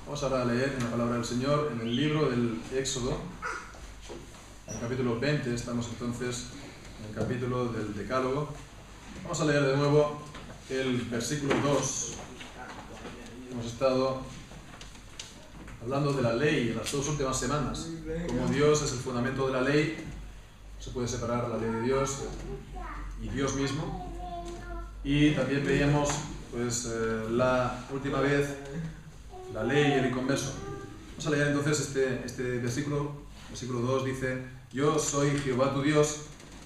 Vamos ahora a leer en la palabra del Señor, en el libro del Éxodo, en el capítulo 20, estamos entonces en el capítulo del Decálogo. Vamos a leer de nuevo el versículo 2. Hemos estado hablando de la ley en las 2 últimas semanas. Como Dios es el fundamento de la ley, no se puede separar la ley de Dios y Dios mismo. Y también veíamos, la última vez, la ley y el inconverso. Vamos a leer entonces este versículo 2 dice: Yo soy Jehová tu Dios,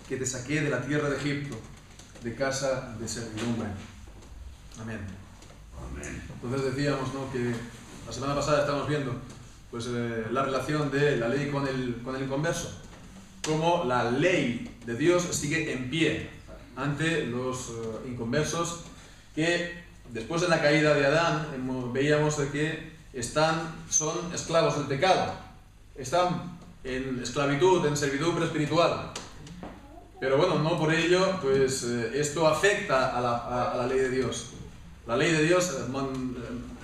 que te saqué de la tierra de Egipto, de casa de servidumbre. Amén. Entonces decíamos, ¿no?, que la semana pasada estábamos viendo la relación de la ley con el inconverso, cómo la ley de Dios sigue en pie ante los inconversos, que después de la caída de Adán veíamos que son esclavos del pecado, están en esclavitud, en servidumbre espiritual. Pero bueno, no por ello esto afecta a la ley de Dios. La ley de Dios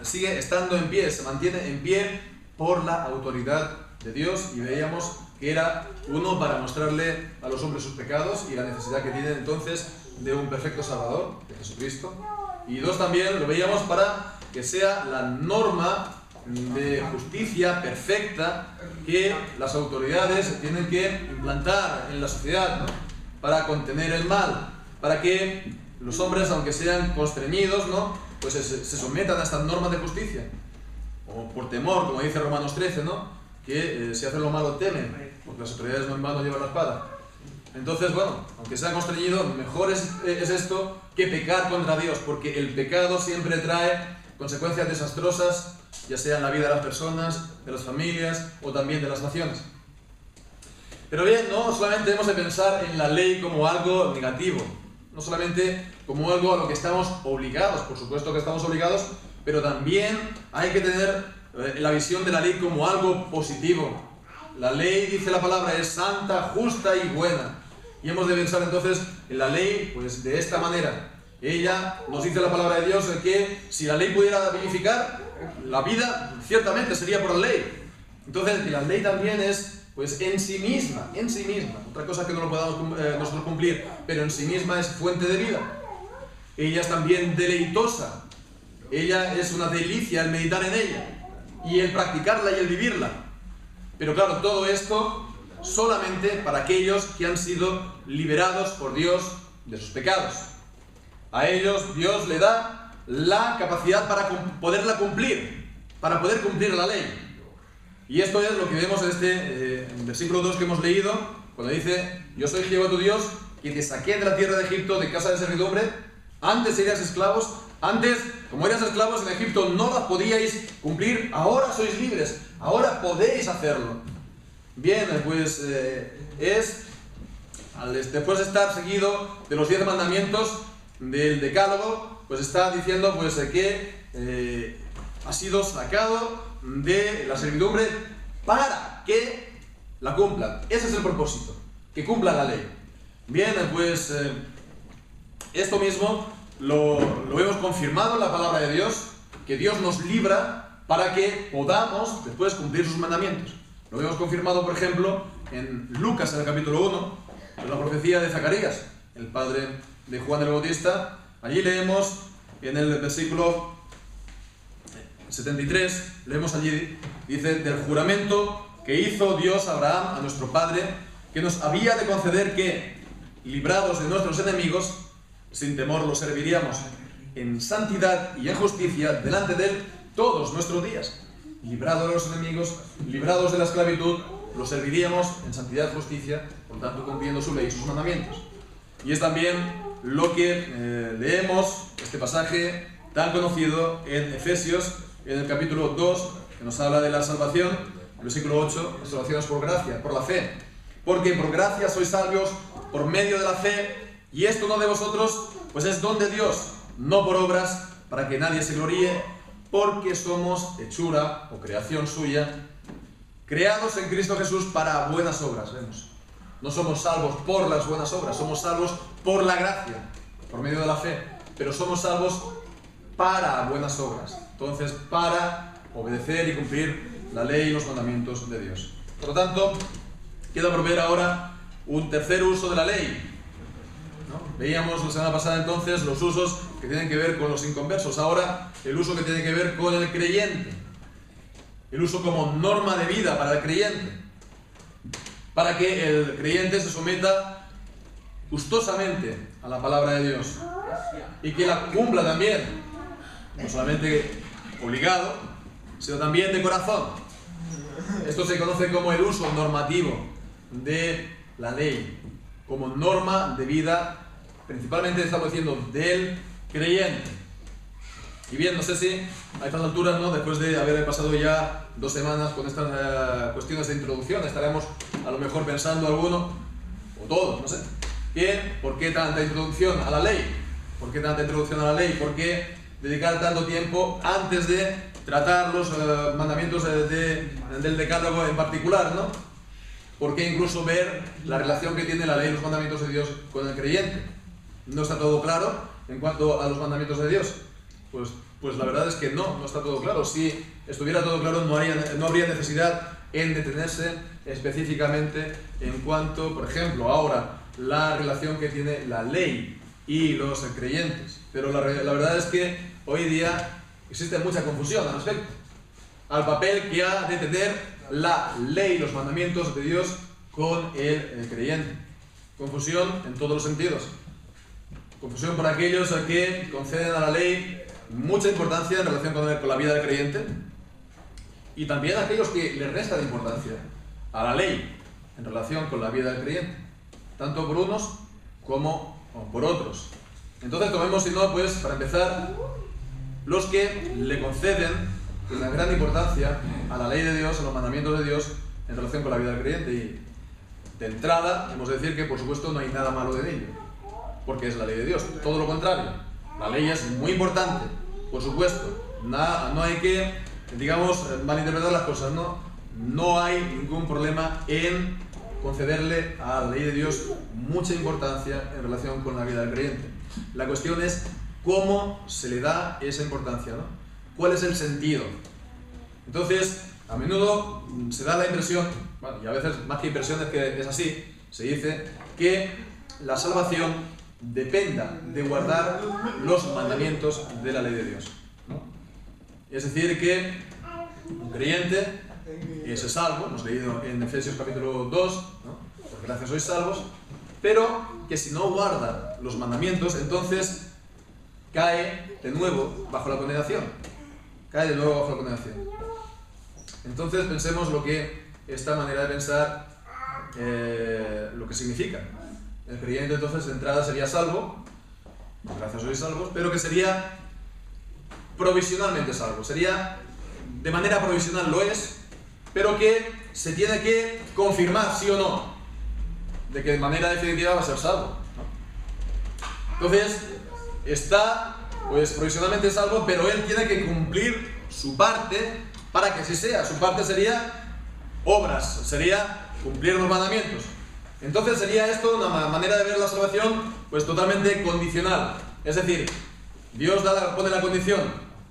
sigue estando en pie, se mantiene en pie por la autoridad de Dios, y veíamos que era uno para mostrarle a los hombres sus pecados y la necesidad que tienen entonces de un perfecto Salvador, de Jesucristo. Y 2, también lo veíamos para que sea la norma de justicia perfecta que las autoridades tienen que implantar en la sociedad, ¿no?, para contener el mal, para que los hombres, aunque sean constreñidos, ¿no?, se sometan a estas normas de justicia, o por temor, como dice Romanos 13, ¿no?, que si hacen lo malo temen, porque las autoridades no en vano llevan la espada. Entonces, aunque sea constreñido, mejor es esto que pecar contra Dios, porque el pecado siempre trae consecuencias desastrosas, ya sea en la vida de las personas, de las familias o también de las naciones. Pero bien, no solamente debemos de pensar en la ley como algo negativo, no solamente como algo a lo que estamos obligados, por supuesto que estamos obligados, pero también hay que tener la visión de la ley como algo positivo. La ley, dice la palabra, es santa, justa y buena. Y hemos de pensar entonces en la ley de esta manera. Ella nos dice la palabra de Dios que si la ley pudiera vivificar, la vida ciertamente sería por la ley. Entonces, que la ley también es en sí misma, otra cosa que no lo podamos nosotros cumplir, pero en sí misma es fuente de vida. Ella es también deleitosa. Ella es una delicia el meditar en ella y el practicarla y el vivirla. Pero claro, todo esto solamente para aquellos que han sido liberados por Dios de sus pecados. A ellos Dios le da la capacidad para poderla cumplir, para poder cumplir la ley. Y esto es lo que vemos en versículo 2 que hemos leído, cuando dice: Yo soy Jehová tu Dios, que te saqué de la tierra de Egipto, de casa de servidumbre. Antes eras esclavos, antes, como eras esclavos en Egipto, no las podíais cumplir, ahora sois libres, ahora podéis hacerlo. Bien, después de estar seguido de los 10 mandamientos del Decálogo, está diciendo que ha sido sacado de la servidumbre para que la cumplan. Ese es el propósito, que cumplan la ley. Bien, esto mismo lo hemos confirmado en la palabra de Dios, que Dios nos libra para que podamos después cumplir sus mandamientos. Lo hemos confirmado, por ejemplo, en Lucas, en el capítulo 1, en la profecía de Zacarías, el padre de Juan el Bautista. Allí leemos en el versículo 73, leemos allí, dice: Del juramento que hizo Dios a Abraham, a nuestro padre, que nos había de conceder que, librados de nuestros enemigos, sin temor los serviríamos en santidad y en justicia delante de él todos nuestros días. Librados de los enemigos, librados de la esclavitud, los serviríamos en santidad y justicia, por tanto cumpliendo su ley y sus mandamientos. Y es también lo que leemos, este pasaje tan conocido en Efesios, en el capítulo 2, que nos habla de la salvación, el versículo 8, la salvación es por gracia, por la fe. Porque por gracia sois salvos por medio de la fe, y esto no de vosotros, pues es don de Dios, no por obras, para que nadie se gloríe, porque somos hechura o creación suya, creados en Cristo Jesús para buenas obras. Vemos, no somos salvos por las buenas obras, somos salvos por la gracia, por medio de la fe, pero somos salvos para buenas obras. Entonces, para obedecer y cumplir la ley y los mandamientos de Dios. Por lo tanto, queda por ver ahora un tercer uso de la ley, ¿no? Veíamos la semana pasada entonces los usos que tienen que ver con los inconversos. Ahora el uso que tiene que ver con el creyente. El uso como norma de vida para el creyente. Para que el creyente se someta gustosamente a la palabra de Dios. Y que la cumpla también. No solamente obligado, sino también de corazón. Esto se conoce como el uso normativo de la ley, como norma de vida, principalmente estamos diciendo del creyente. Y bien, no sé si a estas alturas, ¿no?, después de haber pasado ya 2 semanas con estas cuestiones de introducción, estaremos a lo mejor pensando alguno, o todos, no sé, ¿por qué tanta introducción a la ley? ¿Por qué tanta introducción a la ley? ¿Por qué dedicar tanto tiempo antes de tratar los mandamientos del decálogo en particular, ¿no? ¿Por qué incluso ver la relación que tiene la ley y los mandamientos de Dios con el creyente? ¿No está todo claro en cuanto a los mandamientos de Dios? Pues la verdad es que no está todo claro. Si estuviera todo claro, no habría necesidad en detenerse específicamente en cuanto, por ejemplo, ahora la relación que tiene la ley y los creyentes. Pero la verdad es que hoy día existe mucha confusión al respecto, al papel que ha de tener la ley y los mandamientos de Dios con el creyente. Confusión en todos los sentidos. Confusión por aquellos que conceden a la ley mucha importancia en relación con la vida del creyente, y también aquellos que le restan importancia a la ley en relación con la vida del creyente, tanto por unos como por otros. Entonces tomemos, si no, pues para empezar, los que le conceden una gran importancia a la ley de Dios, a los mandamientos de Dios en relación con la vida del creyente. Y de entrada hemos de decir que por supuesto no hay nada malo en ello, porque es la ley de Dios, todo lo contrario. La ley es muy importante, por supuesto. No hay que, digamos, malinterpretar las cosas, ¿no? No hay ningún problema en concederle a la ley de Dios mucha importancia en relación con la vida del creyente. La cuestión es cómo se le da esa importancia, ¿no? ¿Cuál es el sentido? Entonces, a menudo se da la impresión, bueno, y a veces más que impresión es que es así, se dice que la salvación dependa de guardar los mandamientos de la ley de Dios, ¿no? Es decir, que un creyente es salvo, hemos leído en Efesios capítulo 2, ¿no?, por gracia sois salvos, pero que si no guarda los mandamientos, entonces cae de nuevo bajo la condenación. Cae de nuevo bajo la condenación. Entonces pensemos lo que esta manera de pensar, lo que significa. El creyente entonces de entrada sería salvo, por gracia sois salvos, pero que sería provisionalmente salvo. Sería, de manera provisional lo es, pero que se tiene que confirmar, sí o no, de que de manera definitiva va a ser salvo, ¿no? Entonces, está pues provisionalmente salvo, pero él tiene que cumplir su parte para que así sea. Su parte sería obras, sería cumplir los mandamientos. Entonces sería esto una manera de ver la salvación pues totalmente condicional. Es decir, Dios pone la condición.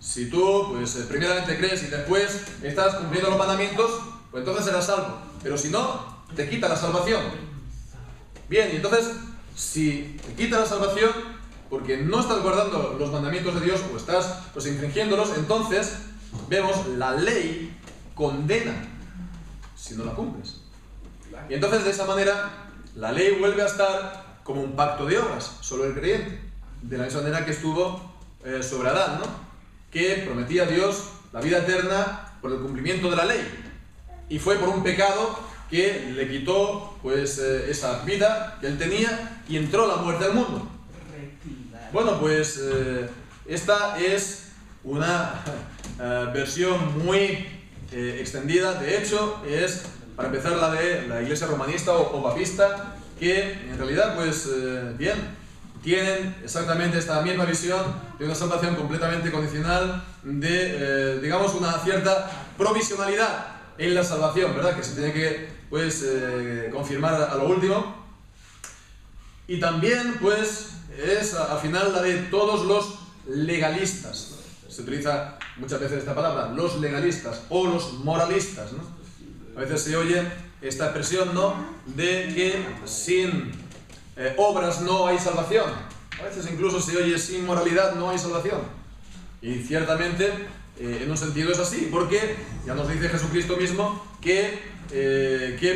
Si tú pues primeramente crees y después estás cumpliendo los mandamientos, pues entonces serás salvo. Pero si no, te quita la salvación. Bien, y entonces, si te quita la salvación porque no estás guardando los mandamientos de Dios o estás pues infringiéndolos, entonces vemos la ley condena si no la cumples. Y entonces de esa manera la ley vuelve a estar como un pacto de obras sobre el creyente, de la misma manera que estuvo sobre Adán, ¿no?, que prometía a Dios la vida eterna por el cumplimiento de la ley, y fue por un pecado que le quitó pues esa vida que él tenía y entró la muerte al mundo. Bueno, pues esta es una versión muy extendida. De hecho, es, para empezar, la de la iglesia romanista o papista, que en realidad, pues bien, tienen exactamente esta misma visión de una salvación completamente condicional, de, digamos, una cierta provisionalidad en la salvación, ¿verdad?, que se tiene que, pues, confirmar a lo último. Y también, pues, es al final la de todos los legalistas. se utiliza muchas veces esta palabra, los legalistas o los moralistas, ¿no? A veces se oye esta expresión, ¿no?, de que sin obras no hay salvación. A veces incluso se oye sin moralidad no hay salvación. Y ciertamente, en un sentido es así, porque ya nos dice Jesucristo mismo que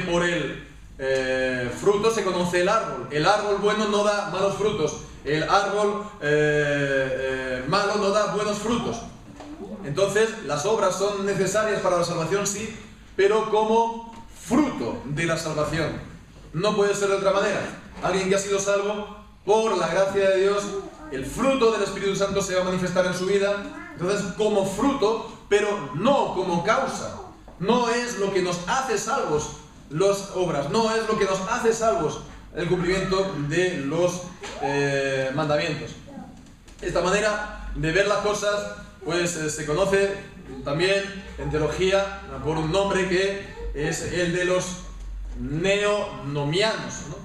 por el fruto se conoce el árbol. El árbol bueno no da malos frutos. El árbol malo no da buenos frutos. Entonces, las obras son necesarias para la salvación, sí, pero como fruto de la salvación. No puede ser de otra manera. Alguien que ha sido salvo por la gracia de Dios, el fruto del Espíritu Santo se va a manifestar en su vida. Entonces, como fruto, pero no como causa. No es lo que nos hace salvos las obras, no es lo que nos hace salvos el cumplimiento de los mandamientos. Esta manera de ver las cosas, pues se conoce también en teología por un nombre que es el de los neonomianos, ¿no?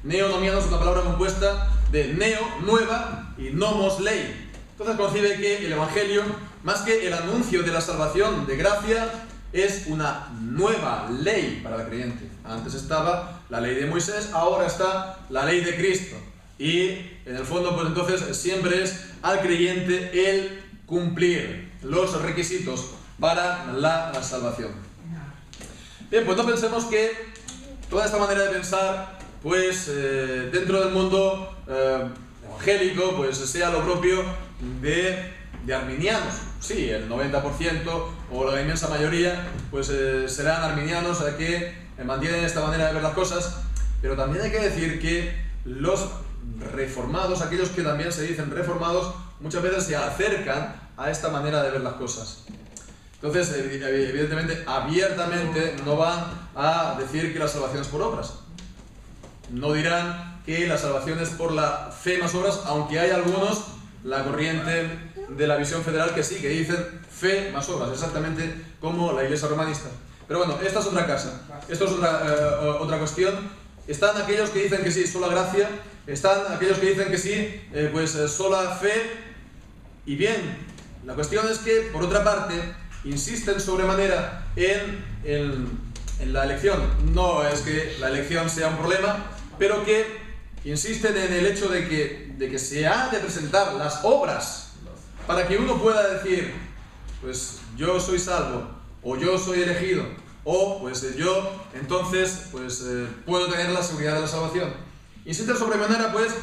Neonomianos es una palabra compuesta de neo, nueva, y nomos, ley. Entonces concibe que el Evangelio, más que el anuncio de la salvación de gracia, es una nueva ley para el creyente. Antes estaba la ley de Moisés, ahora está la ley de Cristo. Y en el fondo, pues entonces siempre es al creyente el cumplir los requisitos para la salvación. Bien, pues no pensemos que toda esta manera de pensar, pues dentro del mundo evangélico, pues sea lo propio de arminianos. Sí, el 90% o la inmensa mayoría pues serán arminianos que mantienen esta manera de ver las cosas, pero también hay que decir que los reformados, aquellos que también se dicen reformados, muchas veces se acercan a esta manera de ver las cosas. Entonces, evidentemente, abiertamente no van a decir que la salvación es por obras. No dirán que la salvación es por la fe más obras, aunque hay algunos, la corriente de la visión federal, que sí, que dicen fe más obras, exactamente como la Iglesia romanista. Pero bueno, esta es otra casa, esto es otra cuestión. Están aquellos que dicen que sí, sola gracia, están aquellos que dicen que sí, sola fe. Y bien, la cuestión es que, por otra parte, insisten sobremanera en la elección. No es que la elección sea un problema, pero que insisten en el hecho de que se ha de presentar las obras para que uno pueda decir, pues yo soy salvo, o yo soy elegido, o pues yo entonces puedo tener la seguridad de la salvación. Insisten sobremanera pues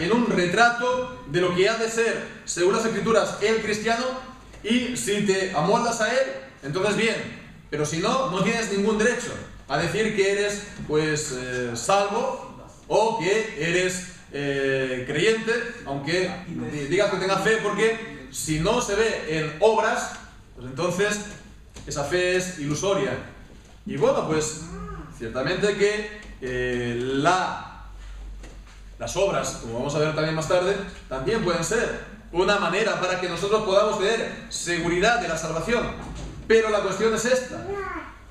en un retrato de lo que ha de ser, según las Escrituras, el cristiano, y si te amoldas a él, entonces bien, pero si no, no tienes ningún derecho a decir que eres salvo o que eres creyente, aunque digas que tengas fe, porque si no se ve en obras, pues entonces esa fe es ilusoria. Y bueno, pues ciertamente que las obras, como vamos a ver también más tarde, también pueden ser una manera para que nosotros podamos tener seguridad de la salvación. Pero la cuestión es esta: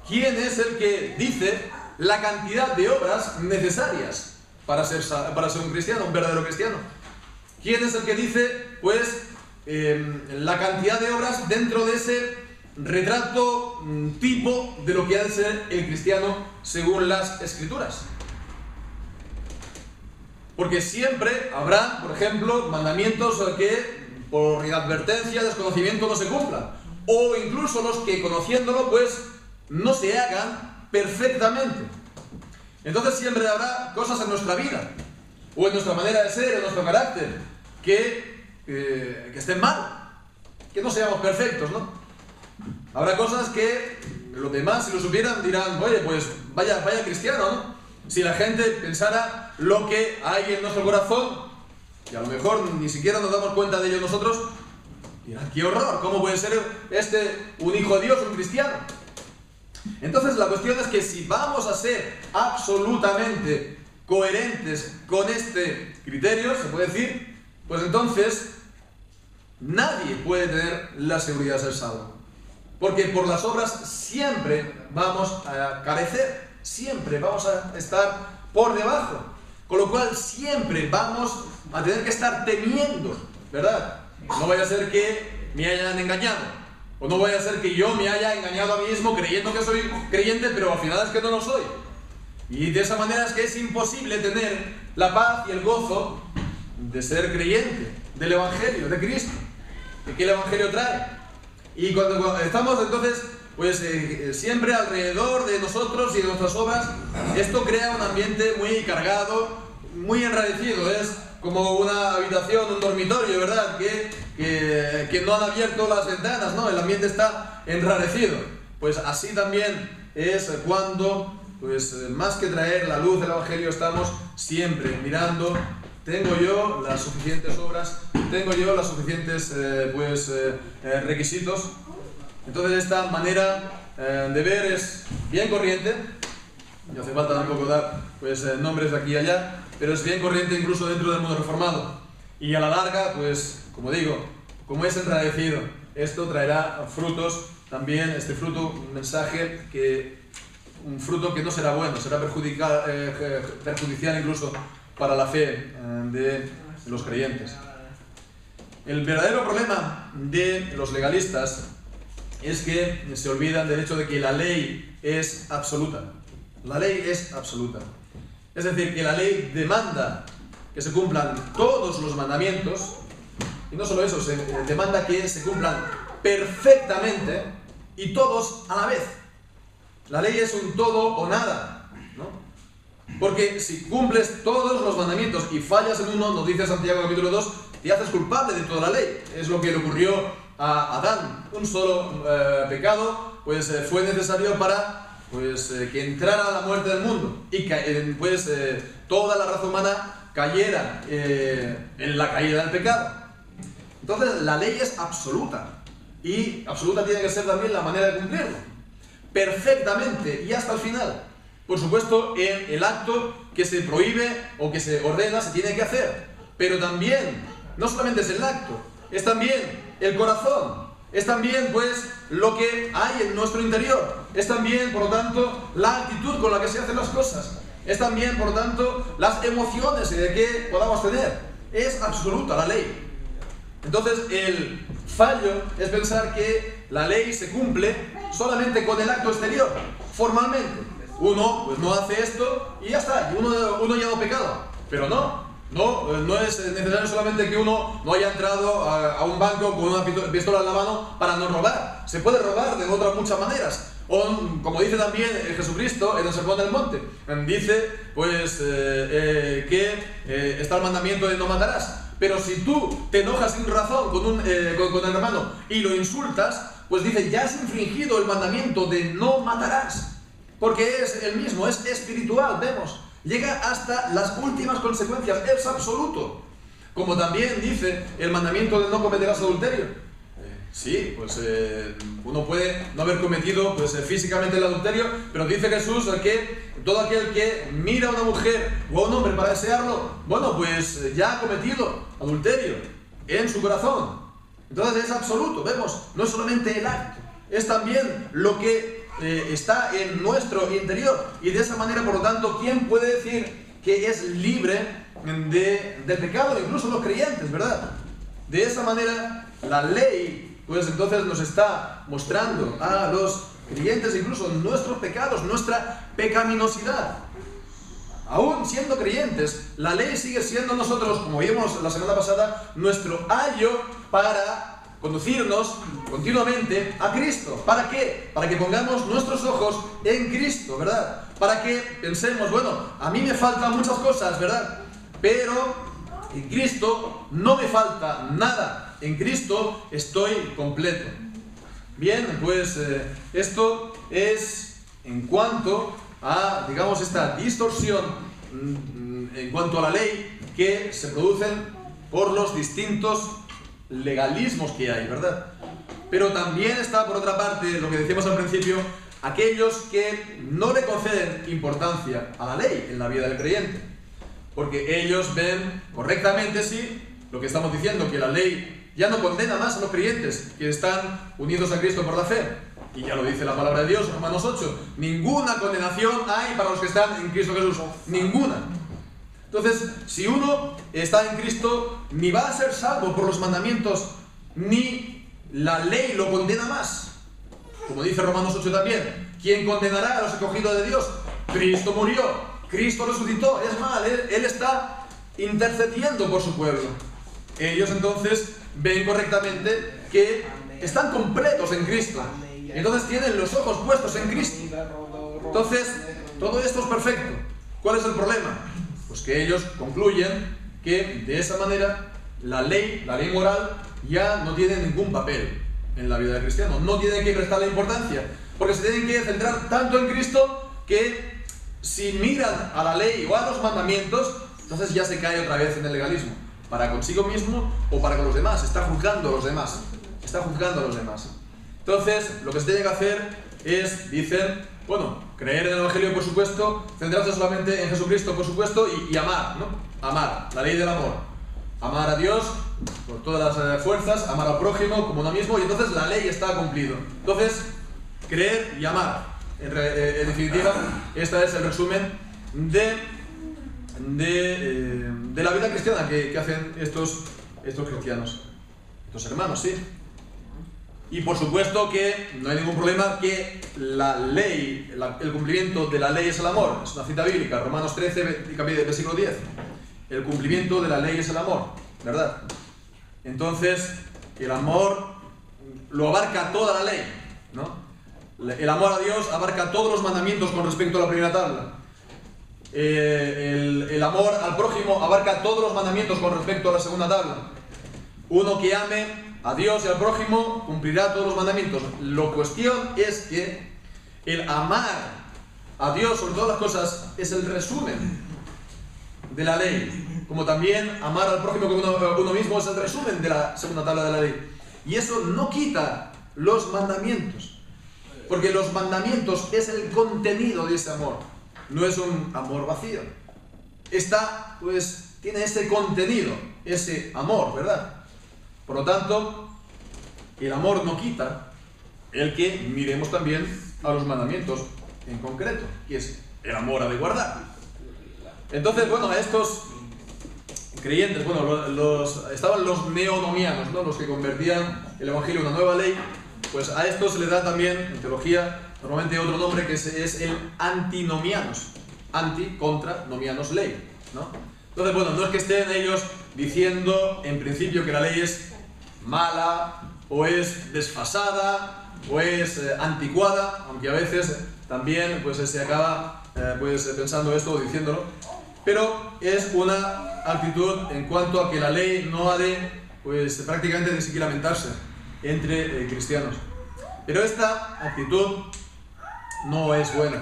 ¿quién es el que dice la cantidad de obras necesarias para ser un cristiano, un verdadero cristiano? ¿Quién es el que dice, pues, la cantidad de obras dentro de ese retrato tipo de lo que ha de ser el cristiano según las Escrituras? Porque siempre habrá, por ejemplo, mandamientos que por inadvertencia, desconocimiento no se cumplan, o incluso los que, conociéndolo, pues no se hagan perfectamente. Entonces siempre habrá cosas en nuestra vida, o en nuestra manera de ser, en nuestro carácter, que estén mal, que no seamos perfectos, ¿no? Habrá cosas que los demás, si lo supieran, dirán, oye, pues vaya cristiano, ¿no? Si la gente pensara lo que hay en nuestro corazón, y a lo mejor ni siquiera nos damos cuenta de ello nosotros, dirán, ¡qué horror! ¿Cómo puede ser un hijo de Dios, un cristiano? Entonces la cuestión es que si vamos a ser absolutamente coherentes con este criterio, se puede decir, pues entonces nadie puede tener la seguridad de ser salvo. Porque por las obras siempre vamos a carecer, siempre vamos a estar por debajo. Con lo cual siempre vamos a tener que estar temiendo, ¿verdad? No vaya a ser que me hayan engañado. O no vaya a ser que yo me haya engañado a mí mismo creyendo que soy creyente, pero al final es que no lo soy. Y de esa manera es que es imposible tener la paz y el gozo de ser creyente, del Evangelio, de Cristo, de que el Evangelio trae. Y cuando estamos entonces, pues siempre alrededor de nosotros y de nuestras obras, esto crea un ambiente muy cargado, muy enrarecido. Es como una habitación, un dormitorio, ¿verdad? Que no han abierto las ventanas, ¿no? El ambiente está enrarecido. Pues así también es cuando, pues más que traer la luz del Evangelio, estamos siempre mirando: tengo yo las suficientes obras, tengo yo los suficientes requisitos. Entonces esta manera de ver es bien corriente. No hace falta tampoco dar nombres de aquí y allá, pero es bien corriente incluso dentro del mundo reformado. Y a la larga, pues como digo, como es enrarecido, esto traerá frutos también. Este fruto, un mensaje un fruto que no será bueno, será perjudicial incluso para la fe de los creyentes. El verdadero problema de los legalistas es que se olvidan del hecho de que la ley es absoluta. La ley es absoluta. Es decir, que la ley demanda que se cumplan todos los mandamientos, y no solo eso, se demanda que se cumplan perfectamente y todos a la vez. La ley es un todo o nada, ¿no? Porque si cumples todos los mandamientos y fallas en uno, nos dice Santiago capítulo 2, te haces culpable de toda la ley. Es lo que le ocurrió a Adán. Un solo pecado fue necesario para que entrara la muerte del mundo y que toda la raza humana cayera en la caída del pecado. Entonces la ley es absoluta, y absoluta tiene que ser también la manera de cumplirlo, perfectamente y hasta el final. Por supuesto, en el acto que se prohíbe o que se ordena se tiene que hacer, pero también no solamente es el acto, es también el corazón, es también lo que hay en nuestro interior, es también, por lo tanto, la actitud con la que se hacen las cosas, es también, por lo tanto, las emociones que podamos tener. Es absoluta la ley. Entonces el fallo es pensar que la ley se cumple solamente con el acto exterior, formalmente. Uno no hace esto y ya está, y uno ya no ha pecado. Pero no es necesario solamente que uno no haya entrado a un banco con una pistola en la mano para no robar. Se puede robar de otras muchas maneras. O, como dice también Jesucristo en el Sermón del Monte, dice que está el mandamiento de no matarás. Pero si tú te enojas sin razón con el hermano y lo insultas, pues dice, ya has infringido el mandamiento de no matarás. Porque es el mismo, es espiritual, vemos. Llega hasta las últimas consecuencias, es absoluto. Como también dice el mandamiento de no cometerás adulterio. Sí, uno puede no haber cometido físicamente el adulterio, pero dice Jesús que todo aquel que mira a una mujer o a un hombre para desearlo, ya ha cometido adulterio en su corazón. Entonces es absoluto, vemos, no es solamente el acto, es también lo que está en nuestro interior. Y de esa manera, por lo tanto, ¿quién puede decir que es libre del pecado? Incluso los creyentes, ¿verdad? De esa manera, la ley entonces nos está mostrando a los creyentes incluso nuestros pecados, nuestra pecaminosidad. Aún siendo creyentes, la ley sigue siendo nosotros, como vimos la semana pasada, nuestro ayo para conducirnos continuamente a Cristo. ¿Para qué? Para que pongamos nuestros ojos en Cristo, ¿verdad? Para que pensemos, a mí me faltan muchas cosas, ¿verdad? Pero en Cristo no me falta nada. En Cristo estoy completo. Bien, esto es en cuanto a, digamos, esta distorsión en cuanto a la ley que se producen por los distintos legalismos que hay, ¿verdad? Pero también está, por otra parte, lo que decíamos al principio, aquellos que no le conceden importancia a la ley en la vida del creyente. Porque ellos ven correctamente, sí, lo que estamos diciendo, que la ley ya no condena más a los creyentes que están unidos a Cristo por la fe. Y ya lo dice la palabra de Dios, Romanos 8. Ninguna condenación hay para los que están en Cristo Jesús. Ninguna. Entonces, si uno está en Cristo, ni va a ser salvo por los mandamientos, ni la ley lo condena más. Como dice Romanos 8 también, ¿quién condenará a los escogidos de Dios? Cristo murió, Cristo resucitó, es más, Él está intercediendo por su pueblo. Ellos entonces ven correctamente que están completos en Cristo. Entonces tienen los ojos puestos en Cristo. Entonces, todo esto es perfecto. ¿Cuál es el problema? Pues que ellos concluyen que de esa manera la ley moral ya no tiene ningún papel en la vida del cristiano. No tienen que prestarle importancia, porque se tienen que centrar tanto en Cristo que si miran a la ley o a los mandamientos, entonces ya se cae otra vez en el legalismo. Para consigo mismo o para con los demás. Está juzgando a los demás. Está juzgando a los demás. Entonces, lo que se tiene que hacer es, dicen, bueno, creer en el Evangelio, por supuesto, centrarse solamente en Jesucristo, por supuesto, y amar, ¿no? Amar, la ley del amor. Amar a Dios por todas las fuerzas, amar al prójimo como uno mismo, y entonces la ley está cumplida. Entonces, creer y amar. En definitiva, este es el resumen de la vida cristiana que hacen estos cristianos, estos hermanos, ¿sí? Y por supuesto que no hay ningún problema que la ley, el cumplimiento de la ley es el amor. Es una cita bíblica, Romanos 13, versículo 10. El cumplimiento de la ley es el amor, ¿verdad? Entonces, el amor lo abarca toda la ley, ¿no? El amor a Dios abarca todos los mandamientos con respecto a la primera tabla. El amor al prójimo abarca todos los mandamientos con respecto a la segunda tabla. Uno que ame a Dios y al prójimo cumplirá todos los mandamientos. La cuestión es que el amar a Dios sobre todas las cosas es el resumen de la ley, como también amar al prójimo como uno mismo es el resumen de la segunda tabla de la ley. Y eso no quita los mandamientos, porque los mandamientos es el contenido de ese amor, no es un amor vacío. Tiene ese contenido, ese amor, ¿verdad? Por lo tanto, el amor no quita el que miremos también a los mandamientos en concreto, que es el amor a de guardar. Entonces, bueno, a estos creyentes, estaban los neonomianos, ¿no? Los que convertían el Evangelio en una nueva ley, pues a estos se les da también, en teología, normalmente otro nombre que es el antinomianos. Anti, contra, nomianos, ley, ¿no? Entonces, bueno, no es que estén ellos diciendo en principio que la ley es mala, o es desfasada, o es anticuada, aunque a veces también se acaba pensando esto o diciéndolo, pero es una actitud en cuanto a que la ley no ha de prácticamente ni siquiera lamentarse entre cristianos. Pero esta actitud no es buena,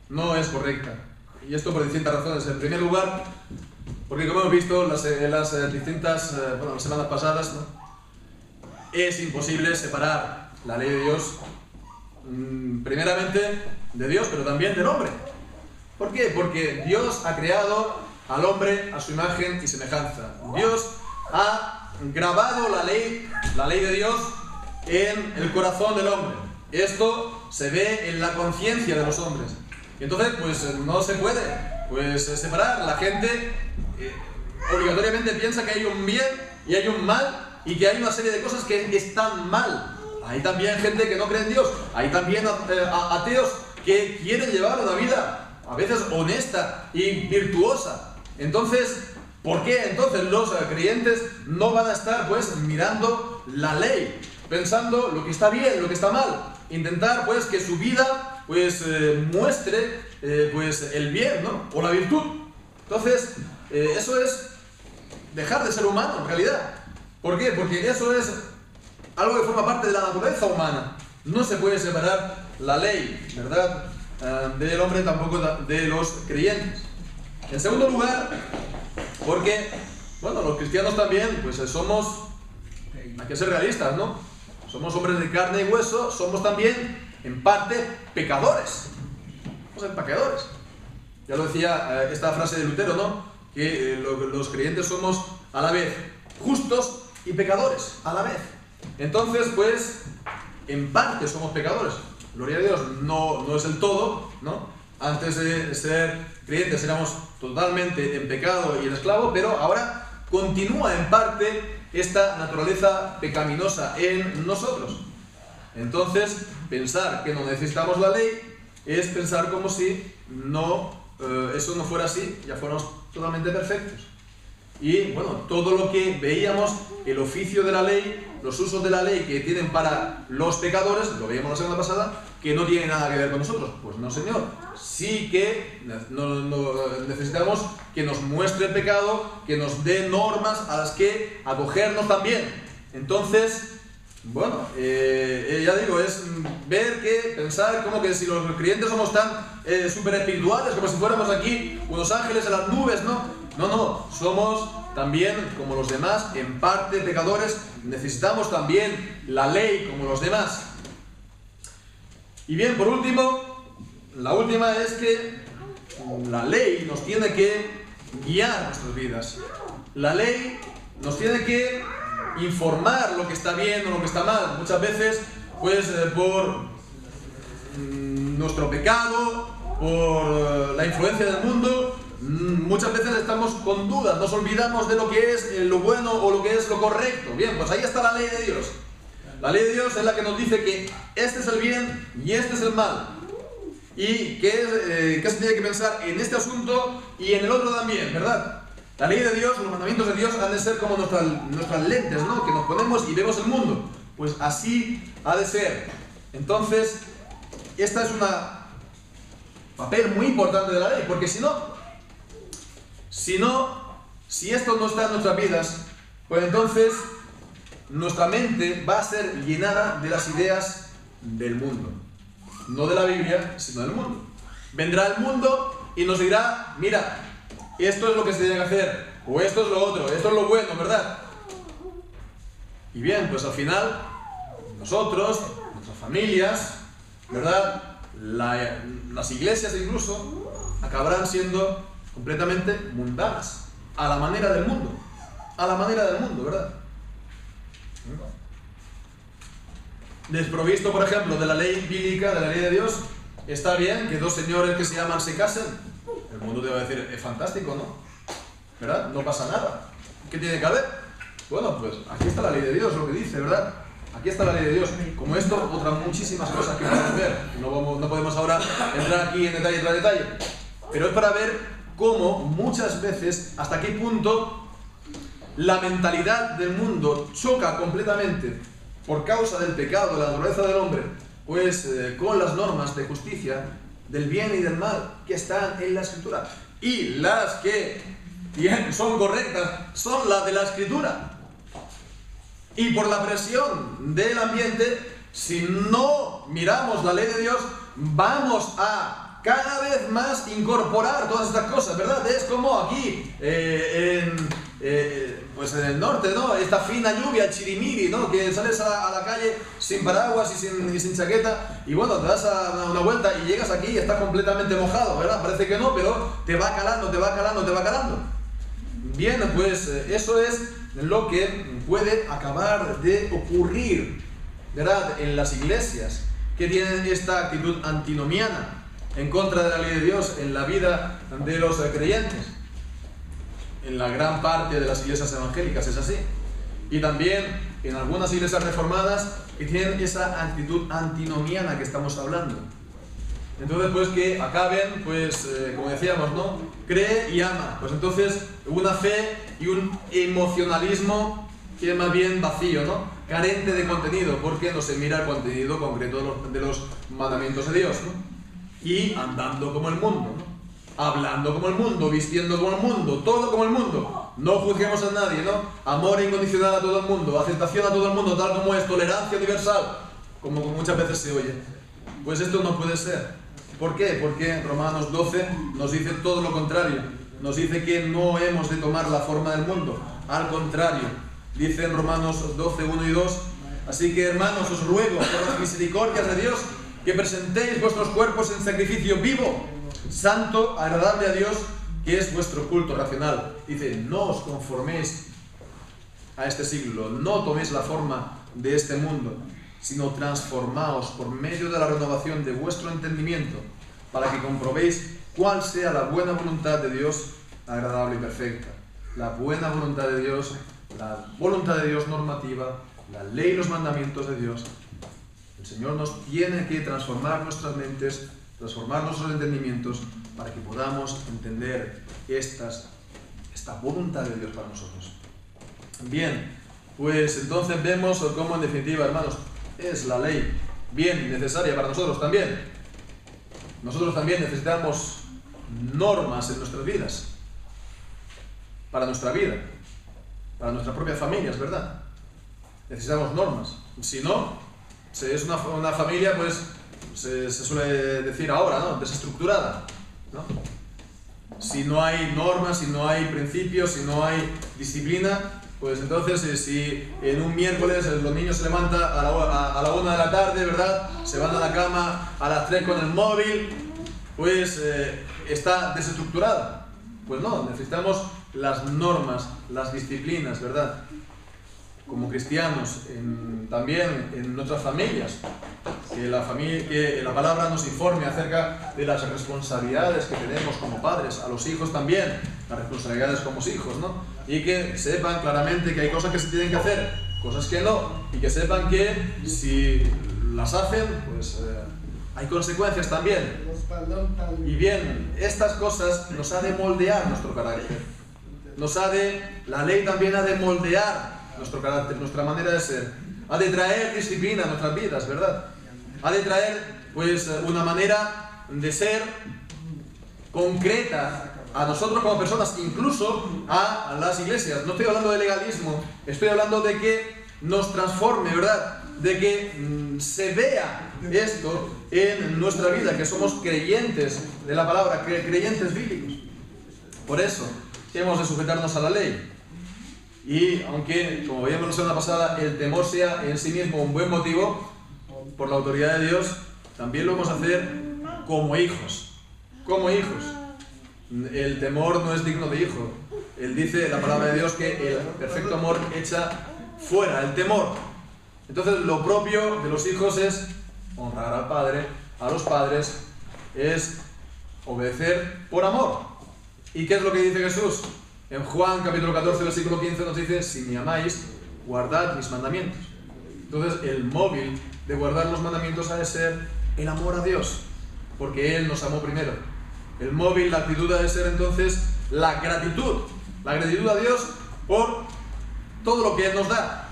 no es correcta, y esto por distintas razones. En primer lugar, porque como hemos visto en las distintas las semanas pasadas, ¿no? Es imposible separar la ley de Dios, primeramente de Dios, pero también del hombre. ¿Por qué? Porque Dios ha creado al hombre a su imagen y semejanza. Dios ha grabado la ley de Dios en el corazón del hombre. Esto se ve en la conciencia de los hombres. Y entonces, no se puede separar. La gente obligatoriamente piensa que hay un bien y hay un mal, y que hay una serie de cosas que están mal. Hay también gente que no cree en Dios. Hay también ateos que quieren llevar una vida a veces honesta y virtuosa. Entonces, ¿por qué entonces los creyentes no van a estar mirando la ley, pensando lo que está bien, lo que está mal? Intentar que su vida muestre el bien, ¿no? O la virtud. Entonces, eso es dejar de ser humano en realidad. ¿Por qué? Porque eso es algo que forma parte de la naturaleza humana. No se puede separar la ley, ¿verdad?, del hombre, tampoco de los creyentes. En segundo lugar, porque, los cristianos también, hay que ser realistas, ¿no? Somos hombres de carne y hueso, somos también, en parte, pecadores. Somos pecadores. Ya lo decía esta frase de Lutero, ¿no? Que los creyentes somos a la vez justos y pecadores a la vez. Entonces, en parte somos pecadores. Gloria a Dios, no es el todo, ¿no? Antes de ser creyentes éramos totalmente en pecado y en esclavo, pero ahora, continúa en parte esta naturaleza pecaminosa en nosotros. Entonces, pensar que no necesitamos la ley es pensar como si eso no fuera así, ya fuéramos totalmente perfectos. Y bueno, todo lo que veíamos, el oficio de la ley, los usos de la ley que tienen para los pecadores, lo veíamos la semana pasada, que no tiene nada que ver con nosotros. Pues no, señor. Sí que necesitamos que nos muestre el pecado, que nos dé normas a las que acogernos también. Entonces, bueno, ya digo, es pensar como que si los creyentes somos tan súper espirituales, como si fuéramos aquí unos ángeles en las nubes, ¿no? No, somos también como los demás, en parte pecadores, necesitamos también la ley como los demás. Y bien, por último, la última es que la ley nos tiene que guiar nuestras vidas. La ley nos tiene que informar lo que está bien o lo que está mal. Muchas veces, pues por nuestro pecado, por la influencia del mundo, muchas veces estamos con dudas, nos olvidamos de lo que es lo bueno o lo que es lo correcto. Bien, pues ahí está la ley de Dios. La ley de Dios es la que nos dice que este es el bien y este es el mal. Y qué se tiene que pensar en este asunto y en el otro también, ¿verdad? La ley de Dios, los mandamientos de Dios han de ser como nuestras lentes, ¿no? Que nos ponemos y vemos el mundo. Pues así ha de ser. Entonces, esta es una papel muy importante de la ley, porque si esto no está en nuestras vidas, pues entonces nuestra mente va a ser llenada de las ideas del mundo. No de la Biblia, sino del mundo. Vendrá el mundo y nos dirá, mira, esto es lo que se tiene que hacer, o esto es lo otro, esto es lo bueno, ¿verdad? Y bien, pues al final, nosotros, nuestras familias, ¿verdad? Las iglesias incluso, acabarán siendo completamente mundanas, a la manera del mundo. A la manera del mundo, ¿verdad? Desprovisto, por ejemplo, de la ley bíblica, de la ley de Dios, está bien que dos señores que se aman se casen. El mundo te va a decir, es fantástico, ¿no? ¿Verdad? No pasa nada. ¿Qué tiene que haber? Bueno, pues aquí está la ley de Dios, lo que dice, ¿verdad? Aquí está la ley de Dios. Como esto, otras muchísimas cosas que podemos ver. No podemos ahora entrar aquí en detalle tras detalle. Pero es para ver cómo muchas veces, hasta qué punto la mentalidad del mundo choca completamente por causa del pecado, de la naturaleza del hombre, pues con las normas de justicia, del bien y del mal que están en la Escritura. Y las que son correctas son las de la Escritura. Y por la presión del ambiente, si no miramos la ley de Dios, vamos a cada vez más incorporar todas estas cosas, ¿verdad? Es como aquí, pues en el norte, ¿no? Esta fina lluvia, el chirimiri, ¿no? Que sales a la calle sin paraguas y sin chaqueta, y bueno, te das una vuelta y llegas aquí y estás completamente mojado, ¿verdad? Parece que no, pero te va calando, te va calando, te va calando. Bien, pues eso es lo que puede acabar de ocurrir, ¿verdad? En las iglesias que tienen esta actitud antinomiana en contra de la ley de Dios en la vida de los creyentes. En la gran parte de las iglesias evangélicas es así. Y también en algunas iglesias reformadas que tienen esa actitud antinomiana que estamos hablando. Entonces, pues que acaben, pues, como decíamos, ¿no? Cree y ama. Pues entonces, una fe y un emocionalismo que es más bien vacío, ¿no? Carente de contenido, porque no se mira el contenido concreto de los mandamientos de Dios, ¿no? Y andando como el mundo, ¿no? Hablando como el mundo, vistiendo como el mundo, todo como el mundo. No juzguemos a nadie, ¿no? Amor incondicional a todo el mundo, aceptación a todo el mundo, tal como es, tolerancia universal, como muchas veces se oye. Pues esto no puede ser. ¿Por qué? Porque en Romanos 12 nos dice todo lo contrario. Nos dice que no hemos de tomar la forma del mundo. Al contrario, dice en Romanos 12, 1 y 2, así que hermanos, os ruego por las misericordias de Dios que presentéis vuestros cuerpos en sacrificio vivo, santo, agradable a Dios, que es vuestro culto racional. Dice, no os conforméis a este siglo, no toméis la forma de este mundo, sino transformaos por medio de la renovación de vuestro entendimiento, para que comprobéis cuál sea la buena voluntad de Dios, agradable y perfecta. la buena voluntad de Dios, la voluntad de Dios normativa, la ley y los mandamientos de Dios. El Señor nos tiene que transformar nuestras mentes, transformar nuestros entendimientos para que podamos entender esta voluntad de Dios para nosotros. Bien, pues entonces vemos cómo en definitiva, hermanos, es la ley bien necesaria para nosotros también. Nosotros también necesitamos normas en nuestras vidas, para nuestra vida, para nuestras propias familias, ¿verdad? Necesitamos normas. Si no, es una familia, pues, se suele decir ahora, ¿no? Desestructurada, ¿no? Si no hay normas, si no hay principios, si no hay disciplina, pues entonces si en un miércoles los niños se levantan a la 1 de la tarde, ¿verdad? Se van a la cama a las 3 con el móvil, pues está desestructurada. Pues no, necesitamos las normas, las disciplinas, ¿verdad? Como cristianos, también en nuestras familias, que la palabra nos informe acerca de las responsabilidades que tenemos como padres, a los hijos también, las responsabilidades como hijos, ¿no? Y que sepan claramente que hay cosas que se tienen que hacer, cosas que no, y que sepan que si las hacen, pues hay consecuencias también. Y bien, estas cosas nos ha de moldear nuestro carácter. La ley también ha de moldear nuestro carácter, nuestra manera de ser. Ha de traer disciplina a nuestras vidas, ¿verdad? Ha de traer, pues, una manera de ser concreta a nosotros como personas, incluso a las iglesias. No estoy hablando de legalismo, estoy hablando de que nos transforme, ¿verdad? De que se vea esto en nuestra vida, que somos creyentes de la palabra, creyentes bíblicos. Por eso hemos de sujetarnos a la ley. Y aunque, como veíamos la semana pasada, el temor sea en sí mismo un buen motivo por la autoridad de Dios, también lo vamos a hacer como hijos. Como hijos. El temor no es digno de hijo. Él dice, la palabra de Dios, que el perfecto amor echa fuera el temor. Entonces, lo propio de los hijos es honrar al padre, a los padres, es obedecer por amor. ¿Y qué es lo que dice Jesús? En Juan capítulo 14, versículo 15 nos dice, si me amáis, guardad mis mandamientos. Entonces el móvil de guardar los mandamientos ha de ser el amor a Dios, porque Él nos amó primero. El móvil, la actitud ha de ser entonces la gratitud a Dios por todo lo que Él nos da.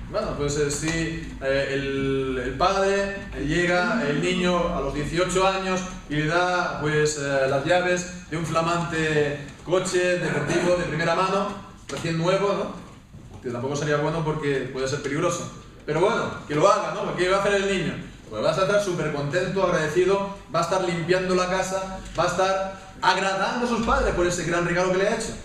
Bueno, pues si el padre llega, el niño a los 18 años y le da pues las llaves de un flamante coche deportivo de primera mano, recién nuevo, ¿no? Que tampoco sería bueno porque puede ser peligroso. Pero bueno, que lo haga, ¿no? ¿Qué va a hacer el niño? Pues va a estar súper contento, agradecido, va a estar limpiando la casa, va a estar agradando a sus padres por ese gran regalo que le ha hecho.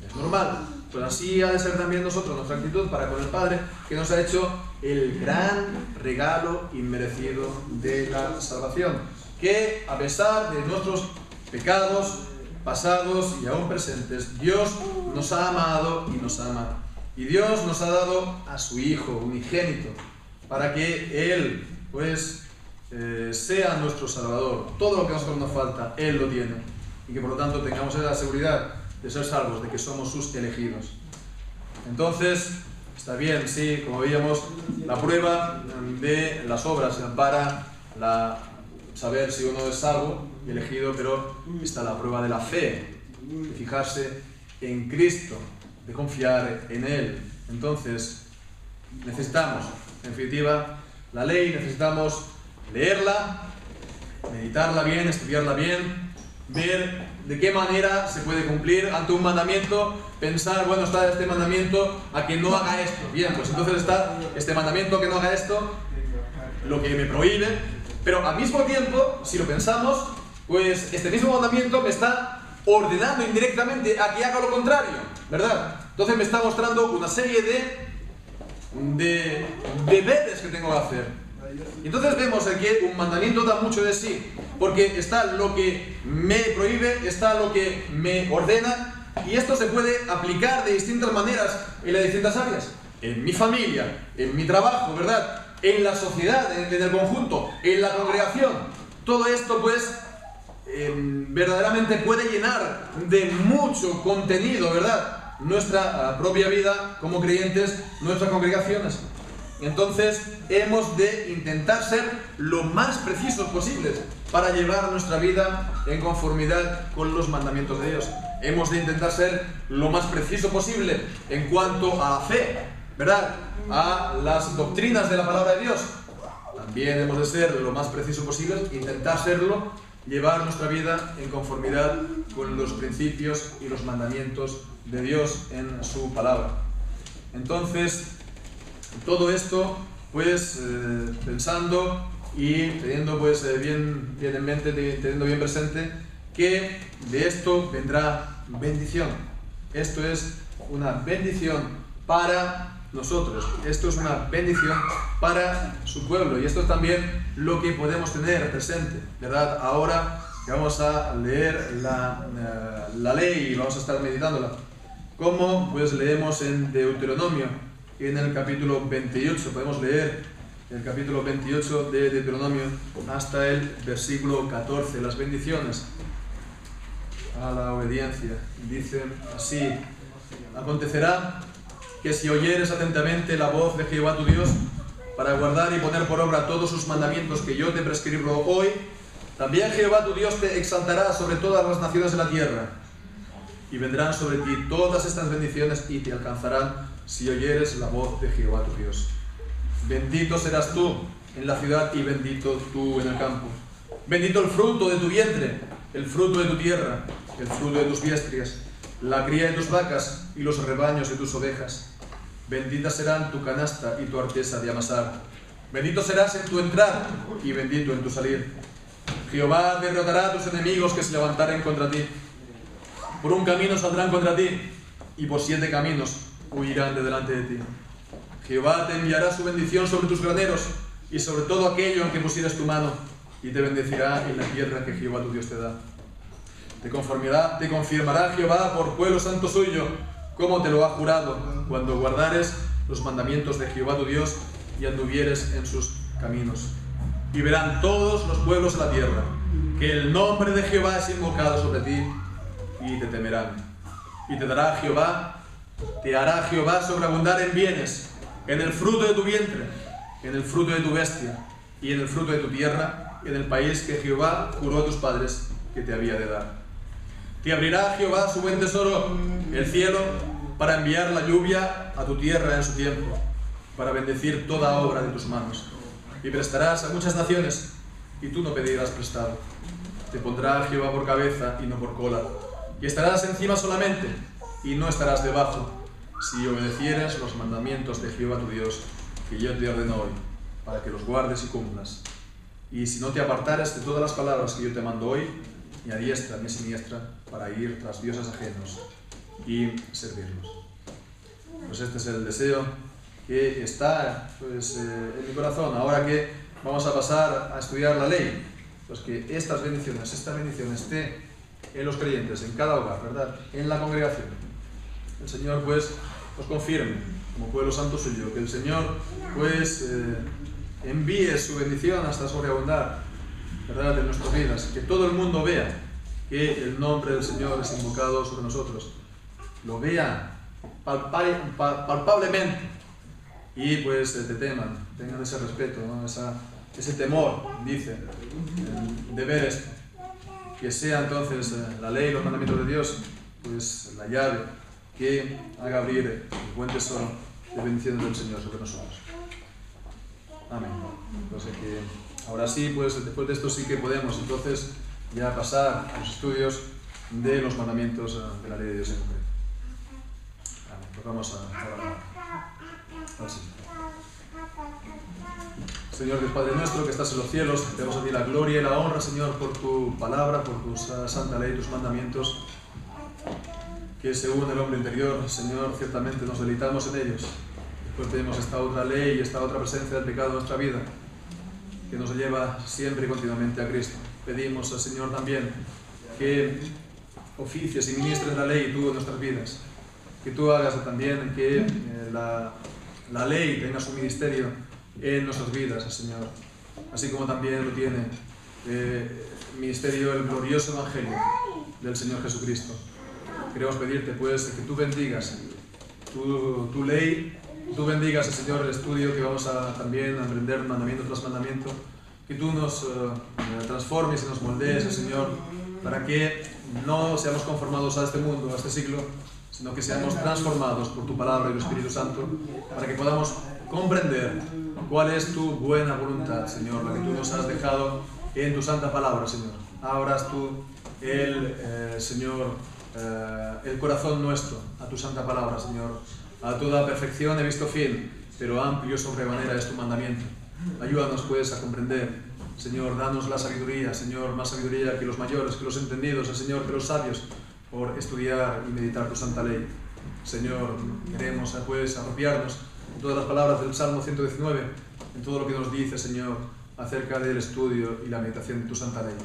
Es normal. Pues así ha de ser también nosotros, nuestra actitud para con el Padre, que nos ha hecho el gran regalo inmerecido de la salvación. Que a pesar de nuestros pecados pasados y aún presentes, Dios nos ha amado y nos ama. Y Dios nos ha dado a su Hijo unigénito, para que Él, pues, sea nuestro Salvador. Todo lo que a nosotros nos falta, Él lo tiene. Y que por lo tanto tengamos la seguridad de ser salvos, de que somos sus elegidos. Entonces, está bien, sí, como veíamos, la prueba de las obras para saber si uno es salvo y elegido, pero está la prueba de la fe, de fijarse en Cristo, de confiar en Él. Entonces, necesitamos, en definitiva, la ley, necesitamos leerla, meditarla bien, estudiarla bien, ver de qué manera se puede cumplir ante un mandamiento, pensar, bueno, está este mandamiento a que no haga esto. Bien, pues entonces está este mandamiento a que no haga esto, lo que me prohíbe, pero al mismo tiempo, si lo pensamos, pues este mismo mandamiento me está ordenando indirectamente a que haga lo contrario, ¿verdad? Entonces me está mostrando una serie de deberes que tengo que hacer. Entonces vemos que un mandamiento da mucho de sí, porque está lo que me prohíbe, está lo que me ordena, y esto se puede aplicar de distintas maneras en las distintas áreas. En mi familia, en mi trabajo, ¿verdad? En la sociedad, en el conjunto, en la congregación. Todo esto, pues, verdaderamente puede llenar de mucho contenido, ¿verdad? nuestra propia vida como creyentes, nuestras congregaciones. Entonces hemos de intentar ser lo más precisos posibles para llevar nuestra vida en conformidad con los mandamientos de Dios. Hemos de intentar ser lo más preciso posible en cuanto a la fe, ¿verdad? A las doctrinas de la palabra de Dios. También hemos de ser lo más preciso posible, intentar serlo, llevar nuestra vida en conformidad con los principios y los mandamientos de Dios en su palabra. Entonces, todo esto, pues, pensando y teniendo pues bien en mente, teniendo bien presente que de esto vendrá bendición. Esto es una bendición para nosotros, esto es una bendición para su pueblo, y esto es también lo que podemos tener presente, ¿verdad? Ahora que vamos a leer la ley y vamos a estar meditándola, como pues leemos en Deuteronomio, en el capítulo 28, podemos leer el capítulo 28 de Deuteronomio hasta el versículo 14, las bendiciones a la obediencia. Dicen así: acontecerá que si oyeres atentamente la voz de Jehová tu Dios, para guardar y poner por obra todos sus mandamientos que yo te prescribo hoy, también Jehová tu Dios te exaltará sobre todas las naciones de la tierra, y vendrán sobre ti todas estas bendiciones y te alcanzarán si oyeres la voz de Jehová tu Dios. Bendito serás tú en la ciudad y bendito tú en el campo. Bendito el fruto de tu vientre, el fruto de tu tierra, el fruto de tus biestrias, la cría de tus vacas y los rebaños de tus ovejas. Bendita serán tu canasta y tu artesa de amasar. Bendito serás en tu entrar y bendito en tu salir. Jehová derrotará a tus enemigos que se levantaren contra ti. Por un camino saldrán contra ti y por 7 caminos huirán de delante de ti. Jehová te enviará su bendición sobre tus graneros y sobre todo aquello en que pusieres tu mano, y te bendecirá en la tierra que Jehová tu Dios te da. Te confirmará Jehová por pueblo santo suyo, como te lo ha jurado, cuando guardares los mandamientos de Jehová tu Dios y anduvieres en sus caminos. Y verán todos los pueblos de la tierra que el nombre de Jehová es invocado sobre ti, y te temerán. Y te hará Jehová sobreabundar en bienes, en el fruto de tu vientre, en el fruto de tu bestia, y en el fruto de tu tierra, en el país que Jehová juró a tus padres que te había de dar. Te abrirá Jehová su buen tesoro, el cielo, para enviar la lluvia a tu tierra en su tiempo, para bendecir toda obra de tus manos. Y prestarás a muchas naciones, y tú no pedirás prestado. Te pondrá Jehová por cabeza y no por cola, y estarás encima solamente, y no estarás debajo, si obedecieras los mandamientos de Jehová tu Dios, que yo te ordeno hoy, para que los guardes y cumplas. Y si no te apartares de todas las palabras que yo te mando hoy, ni a diestra ni a siniestra, para ir tras dioses ajenos y servirlos. Pues este es el deseo que está pues, en mi corazón. Ahora que vamos a pasar a estudiar la ley, pues que esta bendición esté en los creyentes, en cada hogar, ¿verdad? En la congregación. El Señor pues os confirme como pueblo santo suyo, que el Señor pues envíe su bendición hasta sobreabundar, ¿verdad?, en nuestras vidas, que todo el mundo vea que el nombre del Señor es invocado sobre nosotros, lo vean palpablemente y pues te teman, tengan ese respeto, ¿no? Ese temor, dice, de ver esto, que sea entonces la ley y los mandamientos de Dios pues la llave que haga abrir el buen tesoro de bendiciones del Señor sobre nosotros. Amén. Entonces que ahora sí, pues después de esto sí que podemos entonces ya pasar a los estudios de los mandamientos de la ley de Dios en concreto. Amén. Pues vamos a orar. Así. Señor Dios Padre nuestro que estás en los cielos, te damos a ti la gloria y la honra, Señor, por tu palabra, por tu santa ley, tus mandamientos, que según el hombre interior, Señor, ciertamente nos deleitamos en ellos. Después tenemos esta otra ley y esta otra presencia del pecado en nuestra vida, que nos lleva siempre y continuamente a Cristo. Pedimos al Señor también que oficies y ministres la ley tú en nuestras vidas, que tú hagas también que la ley tenga su ministerio en nuestras vidas, Señor, así como también lo tiene el ministerio del glorioso Evangelio del Señor Jesucristo. queremos pedirte pues que tú bendigas tu ley, tú bendigas, Señor, el estudio que vamos a también aprender mandamiento tras mandamiento, que tú nos transformes y nos moldees, Señor, para que no seamos conformados a este mundo, a este siglo, sino que seamos transformados por tu palabra y el Espíritu Santo, para que podamos comprender cuál es tu buena voluntad, Señor, la que tú nos has dejado en tu santa palabra, Señor. Abras tú Señor, el corazón nuestro a tu santa palabra, Señor. A toda perfección he visto fin, pero amplio sobremanera es tu mandamiento. Ayúdanos pues a comprender, Señor, danos la sabiduría, Señor, más sabiduría que los mayores, que los entendidos, Señor, que los sabios, por estudiar y meditar tu santa ley. Señor, queremos pues apropiarnos de todas las palabras del Salmo 119, en todo lo que nos dice, Señor, acerca del estudio y la meditación de tu santa ley.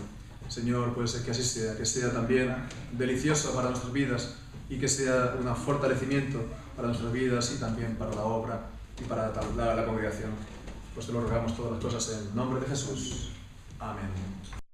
Señor, pues que así sea, que sea también delicioso para nuestras vidas y que sea un fortalecimiento para nuestras vidas y también para la obra y para la congregación. Pues te lo rogamos todas las cosas en nombre de Jesús. Amén.